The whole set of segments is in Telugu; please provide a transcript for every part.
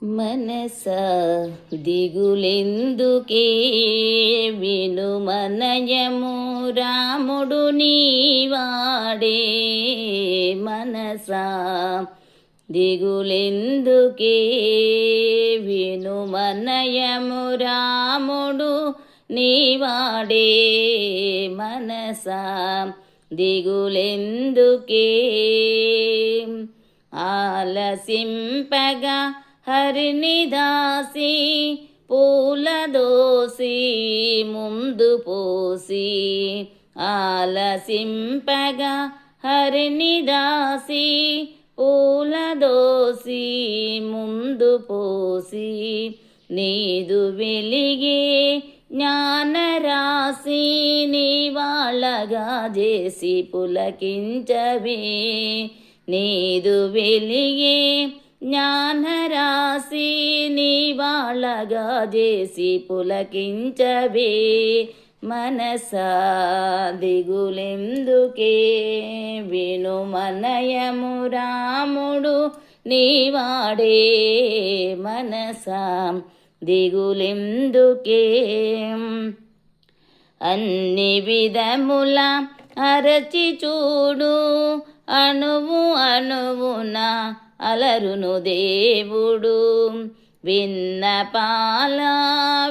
మనసా దిగులెందుకే విను మనయము రాముడు నీవాడే. మనసా దిగులెందుకే విను మనయము రాముడు నీవాడే. మనసా దిగులెందుకే ఆలసింపగా హరిని దాసి పూల దోసి ముందు పోసి. ఆలసింపగా హరిని దాసి పూల దోసి ముందు పోసి. నీదు వెలిగే జ్ఞానరాశి నీవాళ్ళగా చేసి పులకించవే. నీదు వెలిగే జ్ఞానరాశి నీవాళ్ళగా చేసి పులకించవే. మనసా దిగులెందుకే విను మనయము రాముడు నీవాడే. మనసా దిగులెందుకే అన్ని విధముల అరచి చూడు అణువు అణువున అలరును దేవుడు. విన్నపాల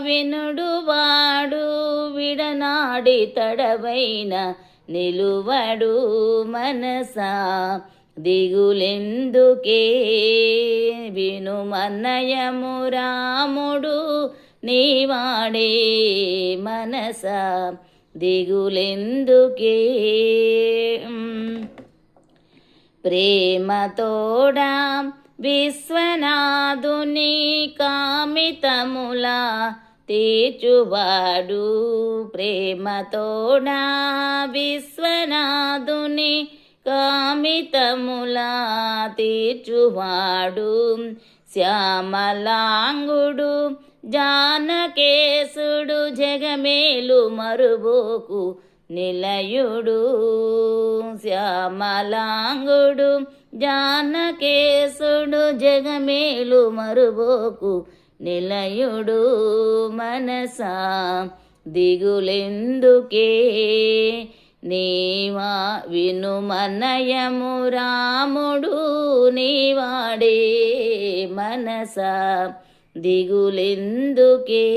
వినుడు వాడు విడనాడి తడవైన నిలువడు. మనసా దిగులెందుకే విను మన్నయము రాముడు నీవాడే. మనసా దిగులెందుకే ప్రేమతోడా విశ్వనాథుని కామితములా తీర్చువాడు. ప్రేమతోడా విశ్వనాథుని కామితములా తీర్చువాడు. శ్యామలాంగుడు జానకేశుడు జగమేలు మరుబోకు నిలయుడు. శ్యామలాంగుడు జానకేశుడు జగమేలు మరుబోకు నిలయుడు. మనసా దిగులెందుకే నీవా విను మనయము రాముడు నీవాడే. మనసా దిగులెందుకే.